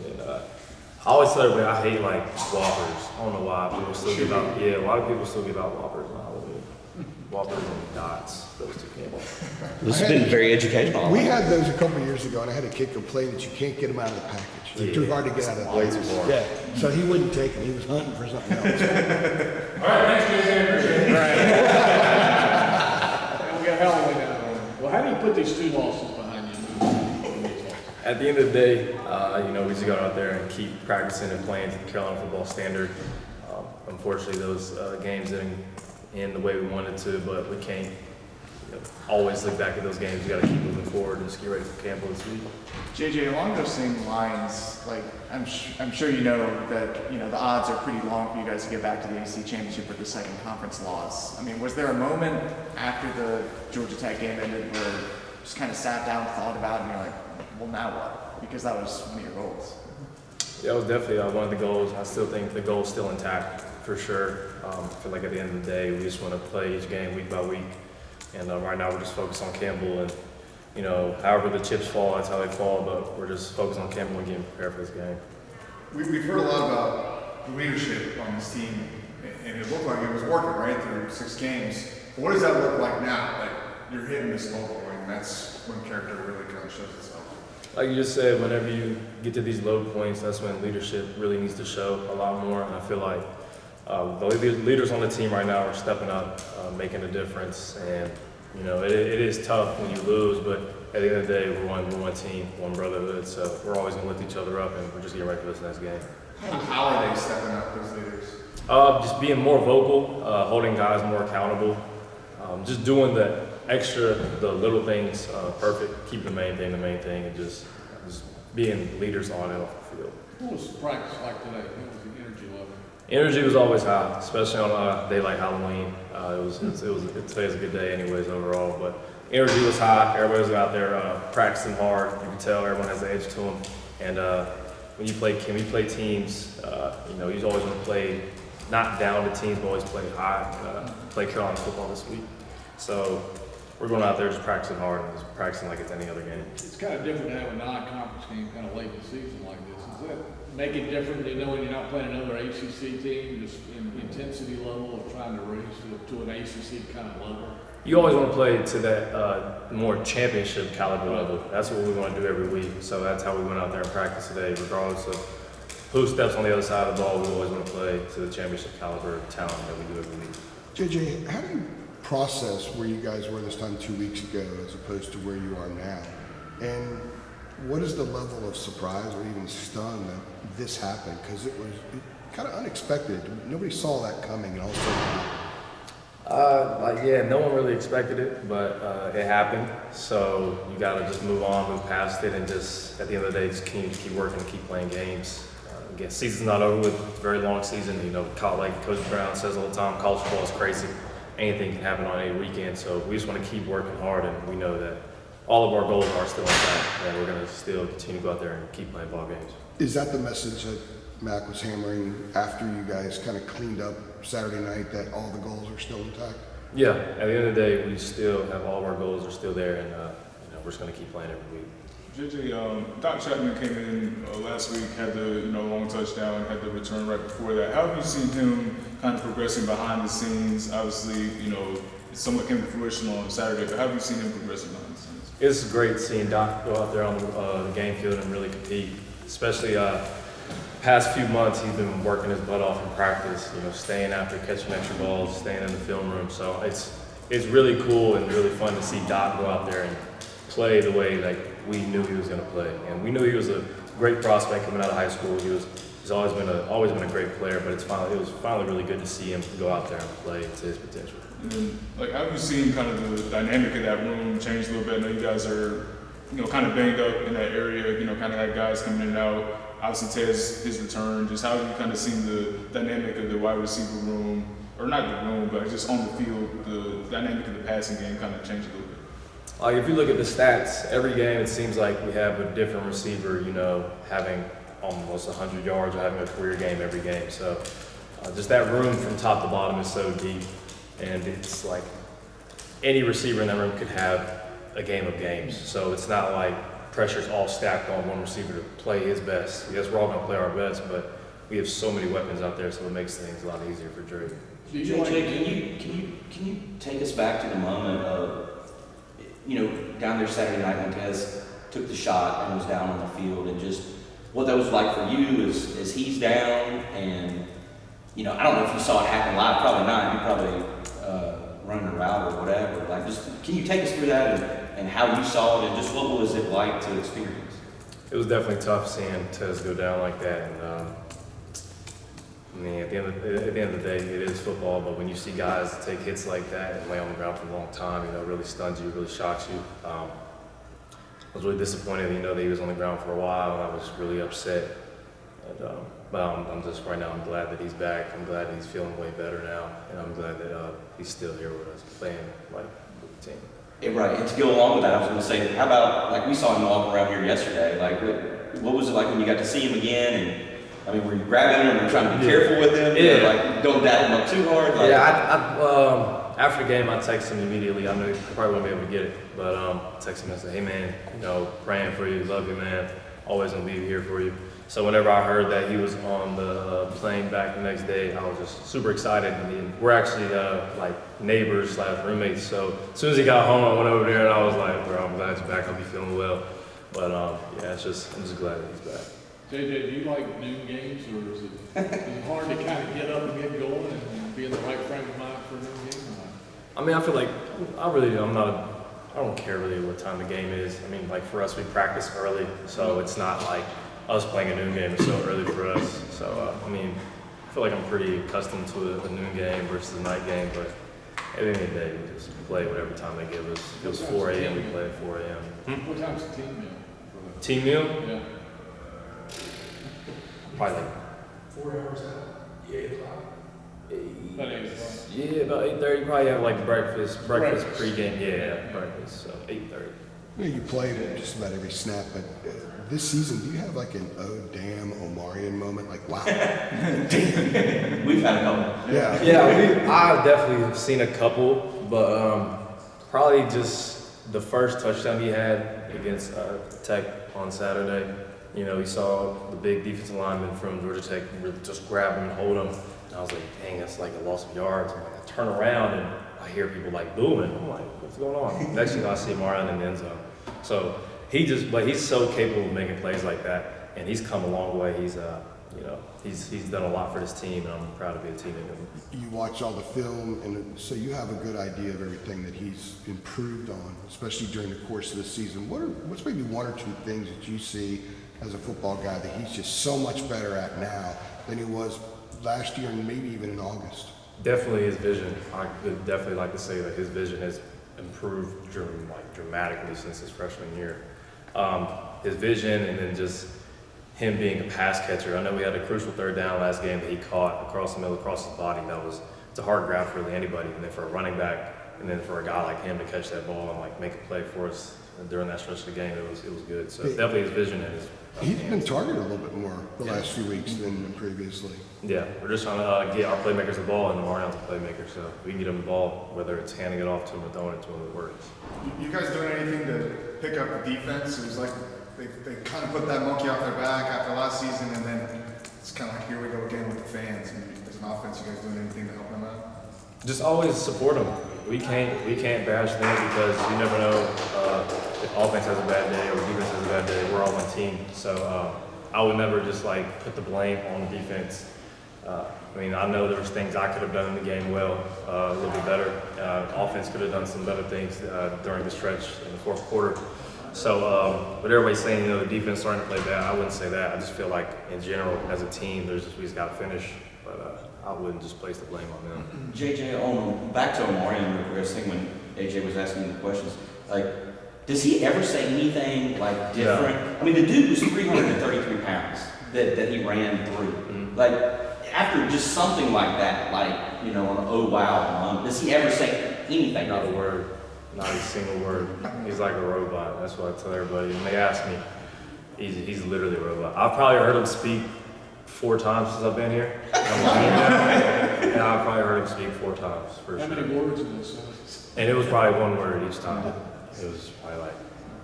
And then I always tell everybody I hate like Whoppers. I don't know why people still give out. Yeah, a lot of people still give out Whoppers on Halloween. Whoppers and Dots. Those two Campbell. This has been very educational. We had those a couple years ago, and I had a kid complain that you can't get them out of the package. They're too hard to get out of the Way package. too hard. Yeah, so he wouldn't take them. He was hunting for something else. All right, thanks, JJ. Appreciate it. We got Halloween out on. Well, how do you put these two losses behind you? At the end of the day, we just got out there and keep practicing and playing to the Carolina football standard. Unfortunately, those games didn't end the way we wanted to, but we can't always look back at those games. We got to keep moving forward and just get ready for Campbell this week. JJ, along those same lines, like I'm sure you know that the odds are pretty long for you guys to get back to the AC championship with the second conference loss. I mean, was there a moment after the Georgia Tech game ended where you just kind of sat down, thought about it, and you're like, well, now what? Because that was one of your goals. Yeah, it was definitely one of the goals. I still think the goal is still intact for sure. I feel like at the end of the day, we just want to play each game week by week. And right now we're just focused on Campbell and, however the chips fall, that's how they fall, but we're just focused on Campbell and getting prepared for this game. We've heard a lot about the leadership on this team, and it looked like it was working, right, through 6 games. But what does that look like now? Like, you're hitting this low point, and that's when character really kind of shows itself. Like you just said, whenever you get to these low points, that's when leadership really needs to show a lot more, and I feel like the leaders on the team right now are stepping up, making a difference, and it is tough when you lose, but at the end of the day, we're one team, one brotherhood, so we're always going to lift each other up, and we're just getting ready for this next game. How are they stepping up, those leaders? Just being more vocal, holding guys more accountable, just doing the little things perfect, keeping the main thing, and just being leaders on and off the field. What was the practice like today? What was the energy level? Energy was always high, especially on a day like Halloween. Today's a good day anyways overall, but energy was high. Everybody was out there practicing hard. You can tell everyone has an edge to them. And when we play teams, you always want to play not down to teams, but always play high. Play Carolina football this week. So we're going out there just practicing hard and just practicing like it's any other game. It's kind of different to have a non-conference game kind of late in the season like this. Does that make it different than knowing you're not playing another ACC team, just in intensity level of trying to raise to an ACC kind of level? You always want to play to that more championship caliber level. That's what we want to do every week. So that's how we went out there and practiced today, regardless of who steps on the other side of the ball. We always want to play to the championship caliber talent that we do every week. JJ, how do you process where you guys were this time 2 weeks ago as opposed to where you are now? And what is the level of surprise or even stun that this happened? Because it was kind of unexpected. Nobody saw that coming, and all of a sudden. No one really expected it, but it happened. So you got to just move on, move past it, and just at the end of the day, just keep working and keep playing games. Again, season's not over with. It's a very long season. Like Coach Brown says all the time, college football is crazy. Anything can happen on any weekend. So we just want to keep working hard, and we know that all of our goals are still intact, and we're going to still continue to go out there and keep playing ball games. Is that the message that Mac was hammering after you guys kind of cleaned up Saturday night, that all the goals are still intact? Yeah, at the end of the day, we still have all of our goals are still there, and we're just going to keep playing every week. JJ, Doc Chapman came in last week, had the long touchdown, had the return right before that. How have you seen him kind of progressing behind the scenes? Obviously, somewhat came to fruition on Saturday, but how have you seen him progressing behind the scenes? It's great seeing Doc go out there on the game field and really compete, especially past few months. He's been working his butt off in practice, staying after catching extra balls, staying in the film room. So it's really cool and really fun to see Doc go out there and play the way like we knew he was going to play. And we knew he was a great prospect coming out of high school. He's always been a great player, but it was finally really good to see him go out there and play to his potential. And then, how have you seen kind of the dynamic of that room change a little bit? I know you guys are, kind of banged up in that area, kind of had guys coming in and out. Obviously, Ted's his return. Just how have you kind of seen the dynamic of the wide receiver room, or not the room, but just on the field, the dynamic of the passing game kind of change a little bit? If you look at the stats, every game it seems like we have a different receiver, having almost 100 yards or having a career game every game. So just that room from top to bottom is so deep, and it's like any receiver in that room could have a game of games. So it's not like pressure's all stacked on one receiver to play his best. Yes, we're all going to play our best, but we have so many weapons out there, so it makes things a lot easier for Drake. Do you like JJ, can you take us back to the moment of, down there Saturday night when Tez took the shot and was down on the field, and just what that was like for you as he's down, and I don't know if you saw it happen live, probably not. You probably running a route or whatever. Like, just can you take us through that and how you saw it, and just what was it like to experience? It was definitely tough seeing Tez go down like that, and at the end of the day, it is football. But when you see guys take hits like that and lay on the ground for a long time, it really stuns you, really shocks you. I was really disappointed, that he was on the ground for a while, and I was really upset. And, but I'm just right now, I'm glad that he's back. I'm glad that he's feeling way better now, and I'm glad that he's still here with us, playing with the team. Yeah, right, and to go along with that, I was going to say, how about, we saw him walking around here yesterday, what was it like when you got to see him again? And were you grabbing him and trying to be careful with him? Yeah. Don't dab him up too hard? After the game, I text him immediately. I knew I probably wouldn't be able to get it, but text him and say, hey man, praying for you, love you man, always gonna be here for you. So whenever I heard that he was on the plane back the next day, I was just super excited. And we're actually neighbors / roommates. So as soon as he got home, I went over there and I was like, bro, I'm glad he's back. I'll be feeling well. But I'm just glad that he's back. JJ, do you like noon games, or is it hard to kind of get up and get going and be in the right frame of mind for a noon game? I feel like I really do. I don't care really what time the game is. For us, we practice early, so it's not like us playing a noon game is so early for us. So, I feel like I'm pretty accustomed to a noon game versus a night game, but at the end of the day, we just play whatever time they give us. If it was 4 a.m., we play at 4 a.m. What time's the team meal? Team meal? Yeah. Probably 4 hours out? 8 o'clock? About 8 o'clock. Yeah, about 8:30. Probably have breakfast pregame. Yeah, breakfast. So 8:30. You play just about every snap, but this season, do you have an oh damn Omarion moment? Wow. We've had a couple. Yeah. I definitely have seen a couple, but probably just the first touchdown he had against Tech on Saturday. He saw the big defensive lineman from Georgia Tech really just grab him and hold him. And I was like, dang, that's like a loss of yards. I turn around and I hear people booing. I'm like, what's going on? Next thing I see Marion in the end zone. So he's so capable of making plays like that, and he's come a long way. He's done a lot for this team, and I'm proud to be a teammate of him. You watch all the film, and so you have a good idea of everything that he's improved on, especially during the course of the season. What's maybe one or two things that you see as a football guy that he's just so much better at now than he was last year and maybe even in August? Definitely his vision. I would definitely like to say that his vision has improved dramatically since his freshman year. His vision, and then just him being a pass catcher. I know we had a crucial third down last game that he caught across the middle, across his body. It's a hard grab for really anybody. And then for a running back, and then for a guy like him to catch that ball and make a play for us during that stretch of the game, it was good. So definitely his vision and his. He's been targeted a little bit more the last few weeks than previously. Yeah, we're just trying to get our playmakers the ball, and Marion's a playmaker, so we can get him the ball, whether it's handing it off to him or throwing it to him, it works. You guys doing anything to pick up the defense? It was like they kind of put that monkey off their back after last season, and then it's kind of like, here we go again with the fans. And as an offense, you guys doing anything to help them out? Just always support them. We can't bash them because you never know if offense has a bad day or defense has a bad day. We're all one team, so I would never just put the blame on the defense. I know there was things I could have done in the game a little bit better. Offense could have done some better things during the stretch in the fourth quarter. So, but everybody's saying, the defense starting to play bad. I wouldn't say that. I just feel like in general, as a team, we just got to finish. But I wouldn't just place the blame on them. JJ, back to Omarion real quick. I was thinking when AJ was asking you the questions, does he ever say anything different? Yeah. The dude was 333 pounds that he ran through. Mm-hmm. After just something like that, an oh wow moment, does he ever say anything? Not a word. Not a single word. He's like a robot. That's what I tell everybody. And they ask me, he's literally a robot. I've probably heard him speak 4 times since I've been here. And I've probably heard him speak 4 times for sure. How many words in this sentence? And it was probably 1 word each time. It was probably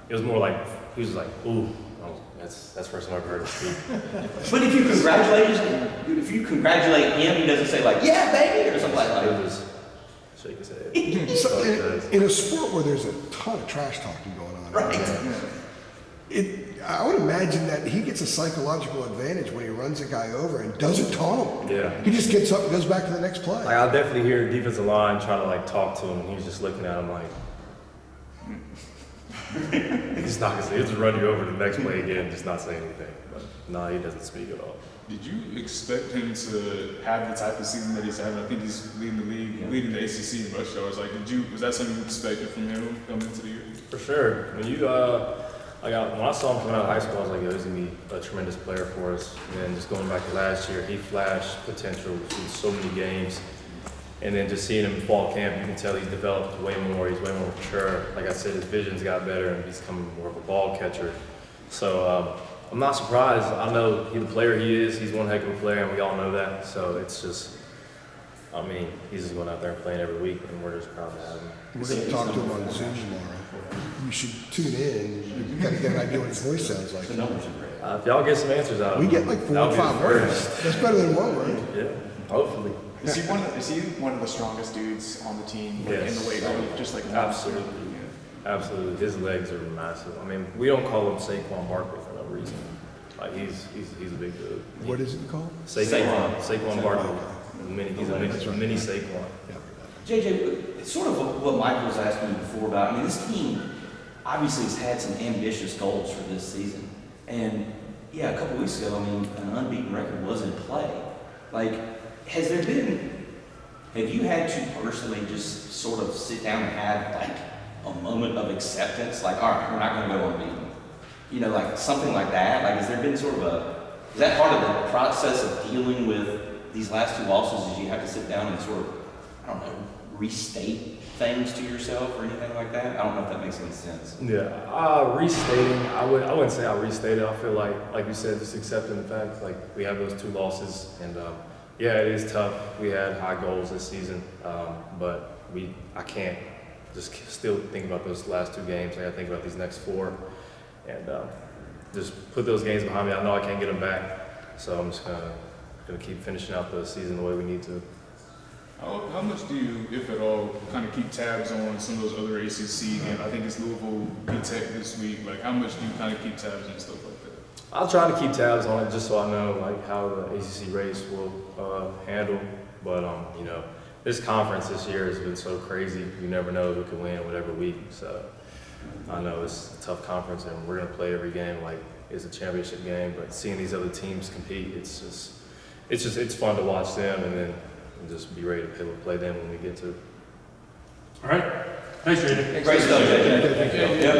it was more like he was like, ooh, that's the first time I've heard him speak. But if you congratulate him, he doesn't say like, yeah, baby, or something like He'll that. just shake his head. So That's what it does. in a sport where there's a ton of trash talking going on, Right. I would imagine that he gets a psychological advantage when he runs a guy over and doesn't taunt him. Yeah. He just gets up and goes back to the next play. Like, I'll definitely hear defensive line try to like talk to him, and he's just looking at him like, he's not gonna say, he'll just run you over the next play again, just not say anything. But no, he doesn't speak at all. Did you expect him to have the type of season that he's having? I think he's leading the league, leading the ACC in rush yards. Like, was that something you expected from him coming into the year? For sure. When you when I saw him coming out of high school, I was like, yo, he's gonna be a tremendous player for us. And then just going back to last year, he flashed potential in so many games. And then just seeing him in fall camp, you can tell he's developed way more. He's way more mature. Like I said, his vision's got better, and he's becoming more of a ball catcher. So I'm not surprised. I know the player he is. He's one heck of a player, and we all know that. So it's just, I mean, he's just going out there and playing every week, and we're just proud to have him. We're going to talk to him on Zoom tomorrow. You should tune in. You've got to get an idea what his voice sounds like. The numbers are great. If y'all get some answers out of We him, get like 4 that'll or be 5 the words. first. That's better than 1 word. Yeah, hopefully. Is he one of the strongest dudes on the team, like, in Yes. the weight room? Just like Absolutely. Absolutely. His legs are massive. I mean, we don't call him Saquon Barkley for no reason. Like, he's a big dude. What is it called? Saquon Barkley. He's a mini Saquon. JJ, it's sort of what Michael was asking you before about. I mean, this team obviously has had some ambitious goals for this season. And yeah, a couple weeks ago, I mean, an unbeaten record was in play. Like, have you had to personally just sort of sit down and have like a moment of acceptance? Like, all right, we're not going to go unbeaten. You know, like something like that. Like, has there been sort of is that part of the process of dealing with these last 2 losses, is you have to sit down and sort of, I don't know, restate things to yourself or anything like that? I don't know if that makes any sense. Yeah, restating, I wouldn't say I restated. I feel like you said, just accepting the fact, like, we have those 2 losses, and yeah, it is tough. We had high goals this season, but I can't just still think about those last 2 games. I got to think about these next 4, and just put those games behind me. I know I can't get them back, so I'm just gonna keep finishing out the season the way we need to. How much do you, if at all, kind of keep tabs on some of those other ACC games? I think it's Louisville, P-Tech this week. Like, how much do you kind of keep tabs on stuff like that? I'll try to keep tabs on it just so I know like how the ACC race will handle. But you know, this conference this year has been so crazy. You never know who can win whatever week. So I know it's a tough conference, and we're gonna play every game like it's a championship game. But seeing these other teams compete, it's fun to watch them, and then just be ready to play them when we get to. All right. Thanks, JJ. Great stuff, JJ. Yeah.